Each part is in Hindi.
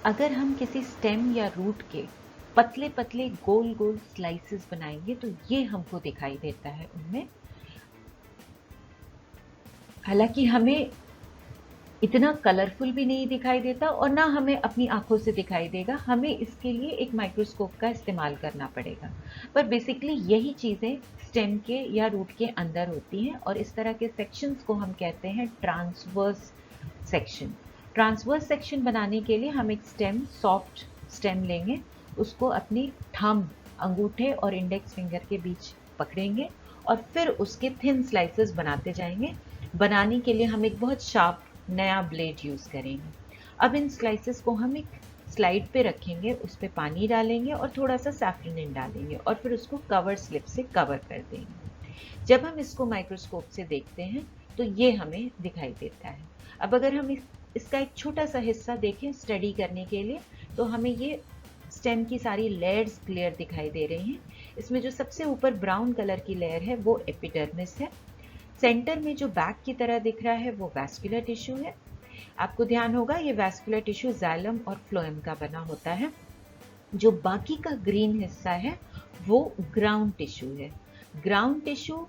अगर हम किसी स्टेम या रूट के पतले पतले गोल गोल स्लाइसेस बनाएंगे तो ये हमको दिखाई देता है उनमें। हालांकि हमें इतना कलरफुल भी नहीं दिखाई देता और ना हमें अपनी आंखों से दिखाई देगा, हमें इसके लिए एक माइक्रोस्कोप का इस्तेमाल करना पड़ेगा। पर बेसिकली यही चीज़ें स्टेम के या रूट के अंदर होती हैं और इस तरह के सेक्शंस को हम कहते हैं ट्रांसवर्स सेक्शन। ट्रांसवर्स सेक्शन बनाने के लिए हम एक स्टेम, सॉफ्ट स्टेम लेंगे, उसको अपनी थंब, अंगूठे और इंडेक्स फिंगर के बीच पकड़ेंगे और फिर उसके थिन स्लाइसेस बनाते जाएंगे। बनाने के लिए हम एक बहुत शार्प नया ब्लेड यूज़ करेंगे। अब इन स्लाइसेस को हम एक स्लाइड पे रखेंगे, उस पर पानी डालेंगे और थोड़ा सा सैफ्रनिन डालेंगे और फिर उसको कवर स्लिप से कवर कर देंगे। जब हम इसको माइक्रोस्कोप से देखते हैं तो ये हमें दिखाई देता है। अब अगर हम इसका एक छोटा सा हिस्सा देखें स्टडी करने के लिए, तो हमें ये स्टेम की सारी लेयर्स क्लियर दिखाई दे रही हैं। इसमें जो सबसे ऊपर ब्राउन कलर की लेयर है वो एपिडर्मिस है। सेंटर में जो बैक की तरह दिख रहा है वो वैस्कुलर टिश्यू है। आपको ध्यान होगा ये वैस्कुलर टिश्यू जाइलम और फ्लोएम का बना होता है। जो बाकी का ग्रीन हिस्सा है वो ग्राउंड टिश्यू है। ग्राउंड टिश्यू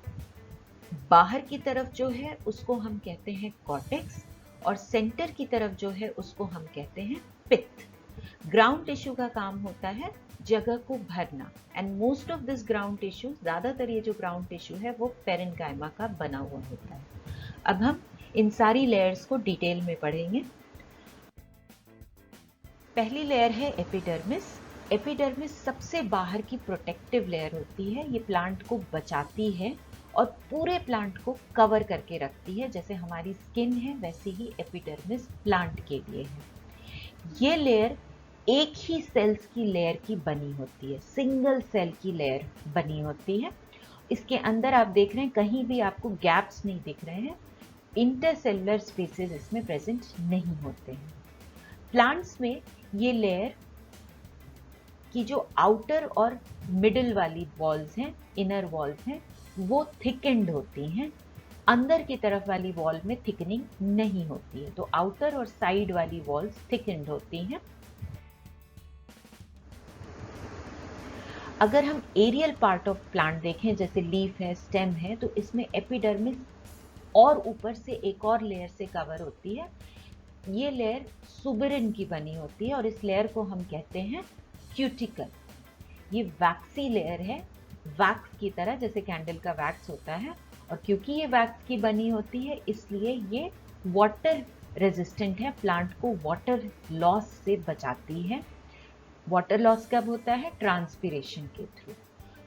बाहर की तरफ जो है उसको हम कहते हैं कॉर्टेक्स और सेंटर की तरफ जो है उसको हम कहते हैं पित्त। ग्राउंड टिश्यू का काम होता है जगह को भरना and most of this ground tissue, ज्यादातर ये जो ग्राउंड टिश्यू है वो पेरेन्काइमा का बना हुआ होता है। अब हम इन सारी लेयर्स को डिटेल में पढ़ेंगे। पहली लेयर है एपिडर्मिस। एपिडर्मिस सबसे बाहर की प्रोटेक्टिव लेयर होती है। ये प्लांट को बचाती है और पूरे प्लांट को कवर करके रखती है। जैसे हमारी स्किन है वैसे ही एपिडर्मिस प्लांट के लिए है। ये लेयर एक ही सेल्स की लेयर की बनी होती है, सिंगल सेल की लेयर बनी होती है। इसके अंदर आप देख रहे हैं कहीं भी आपको गैप्स नहीं दिख रहे हैं, इंटरसेलुलर स्पेसेस इसमें प्रेजेंट नहीं होते हैं। प्लांट्स में ये लेयर की जो आउटर और मिडिल वाली वॉल्स हैं, इनर वॉल्स हैं, वो थिकेंड होती हैं। अंदर की तरफ वाली वॉल में थिकनिंग नहीं होती है, तो आउटर और साइड वाली वॉल्स थिकेंड होती हैं। अगर हम एरियल पार्ट ऑफ प्लांट देखें जैसे लीफ है, स्टेम है, तो इसमें एपिडर्मिस और ऊपर से एक और लेयर से कवर होती है। ये लेयर सुबेरिन की बनी होती है और इस लेयर को हम कहते हैं क्यूटिकल। ये वैक्सी लेयर है, वैक्स की तरह, जैसे कैंडल का वैक्स होता है। और क्योंकि ये वैक्स की बनी होती है इसलिए ये वाटर रेजिस्टेंट है, प्लांट को वाटर लॉस से बचाती है। वाटर लॉस कब होता है? ट्रांसपिरेशन के थ्रू।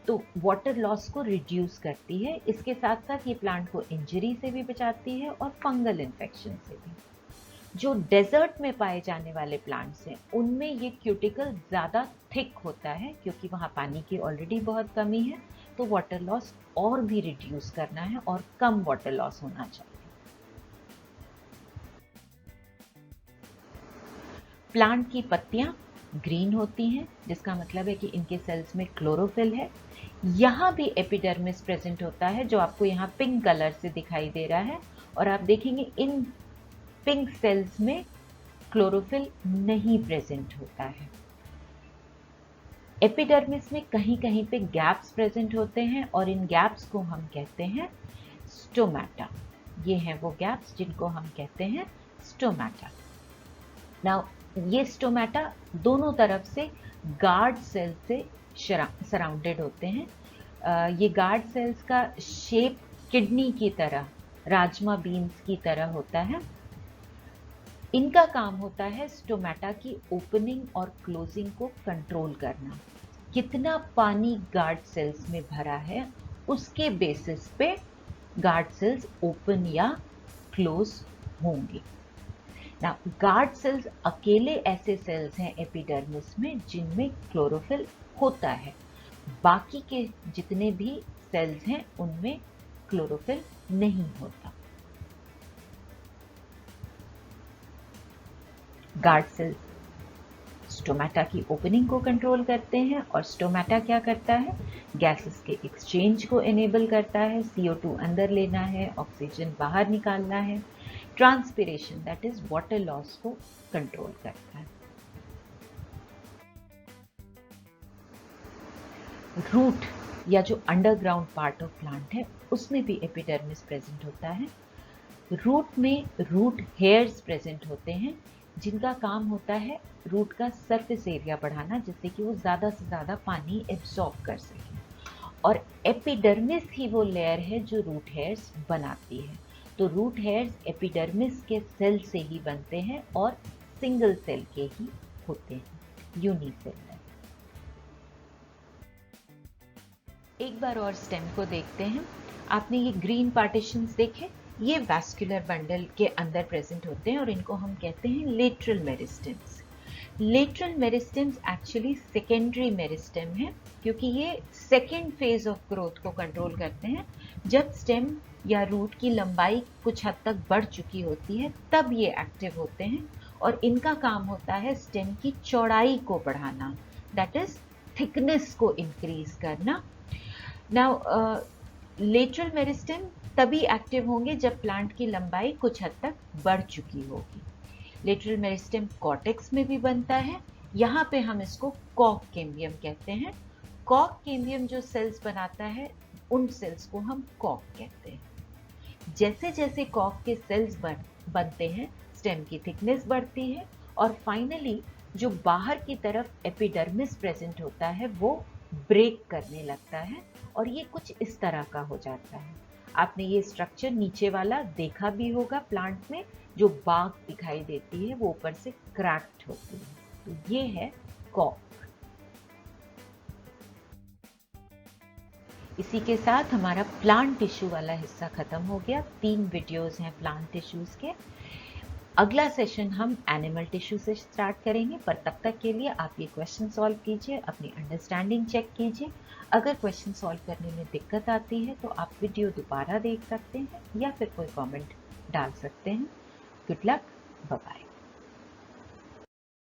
तो वाटर लॉस को रिड्यूस करती है। इसके साथ साथ ये प्लांट को इंजरी से भी बचाती है और फंगल इन्फेक्शन से भी। जो डेजर्ट में पाए जाने वाले प्लांट्स हैं उनमें ये क्यूटिकल ज़्यादा थिक होता है क्योंकि वहाँ पानी की ऑलरेडी बहुत कमी है, तो वाटर लॉस और भी रिड्यूस करना है और कम वाटर लॉस होना चाहिए। प्लांट की पत्तियां ग्रीन होती हैं, जिसका मतलब है कि इनके सेल्स में क्लोरोफिल है। यहाँ भी एपिडर्मिस प्रेजेंट होता है जो आपको यहाँ पिंक कलर से दिखाई दे रहा है, और आप देखेंगे इन पिंक सेल्स में क्लोरोफिल नहीं प्रेजेंट होता है। एपिडर्मिस में कहीं कहीं पे गैप्स प्रेजेंट होते हैं और इन गैप्स को हम कहते हैं स्टोमेटा। ये हैं वो गैप्स जिनको हम कहते हैं स्टोमेटा। नाउ ये स्टोमेटा दोनों तरफ से गार्ड सेल से सराउंडेड होते हैं। ये गार्ड सेल्स का शेप किडनी की तरह, राजमा बीन्स की तरह होता है। इनका काम होता है स्टोमेटा की ओपनिंग और क्लोजिंग को कंट्रोल करना। कितना पानी गार्ड सेल्स में भरा है उसके बेसिस पे गार्ड सेल्स ओपन या क्लोज होंगे। ना गार्ड सेल्स अकेले ऐसे सेल्स हैं एपिडर्मिस में जिनमें क्लोरोफिल होता है। बाकी के जितने भी सेल्स हैं उनमें क्लोरोफिल नहीं होता। गार्ड सेल्स स्टोमेटा की ओपनिंग को कंट्रोल करते हैं और स्टोमेटा क्या करता है? गैसेस के एक्सचेंज को एनेबल करता है। CO2 अंदर लेना है, ऑक्सीजन बाहर निकालना है। Transpiration that is water loss को कंट्रोल करता है। रूट या जो अंडरग्राउंड पार्ट ऑफ प्लांट है उसमें भी एपिडर्मिस प्रेजेंट होता है। रूट में रूट हेयर्स प्रेजेंट होते हैं जिनका काम होता है रूट का सरफेस एरिया बढ़ाना, जिससे कि वो ज़्यादा से ज़्यादा पानी एब्जॉर्ब कर सके। और एपिडर्मिस ही वो लेयर है जो रूट हेयर्स बनाती है। तो रूट हेयर्स एपिडर्मिस के सेल से ही बनते हैं और सिंगल सेल के ही होते हैं, यूनिसेलुलर। एक बार और स्टेम को देखते हैं। आपने ये ग्रीन पार्टीशंस देखे, ये वैस्कुलर बंडल के अंदर प्रेजेंट होते हैं और इनको हम कहते हैं lateral meristems. Lateral meristems actually secondary meristem है, क्योंकि ये सेकेंड फेज ऑफ ग्रोथ को कंट्रोल करते हैं। जब स्टेम या रूट की लंबाई कुछ हद तक बढ़ चुकी होती है तब ये एक्टिव होते हैं और इनका काम होता है स्टेम की चौड़ाई को बढ़ाना, दैट इज थिकनेस को इंक्रीज करना। नाउ लेटरल मेरिस्टेम तभी एक्टिव होंगे जब प्लांट की लंबाई कुछ हद तक बढ़ चुकी होगी। लेटरल मेरिस्टेम कॉर्टेक्स में भी बनता है, यहाँ पे हम इसको कॉक कैम्बियम कहते हैं। कॉक कैम्बियम जो सेल्स बनाता है उन सेल्स को हम कॉक कहते हैं। जैसे जैसे कॉक के सेल्स बनते हैं स्टेम की थिकनेस बढ़ती है और फाइनली जो बाहर की तरफ एपिडर्मिस प्रेजेंट होता है वो ब्रेक करने लगता है और ये कुछ इस तरह का हो जाता है। आपने ये स्ट्रक्चर नीचे वाला देखा भी होगा प्लांट में, जो बाग दिखाई देती है वो ऊपर से क्रैक्ड होती है, तो ये है कॉक। इसी के साथ हमारा प्लांट टिश्यू वाला हिस्सा खत्म हो गया। 3 वीडियोस हैं प्लांट टिश्यूज के। अगला सेशन हम एनिमल टिश्यू से स्टार्ट करेंगे, पर तब तक के लिए आप ये क्वेश्चन सॉल्व कीजिए, अपनी अंडरस्टैंडिंग चेक कीजिए। अगर क्वेश्चन सॉल्व करने में दिक्कत आती है तो आप वीडियो दोबारा देख सकते हैं या फिर कोई कमेंट डाल सकते हैं। Good luck, bye bye.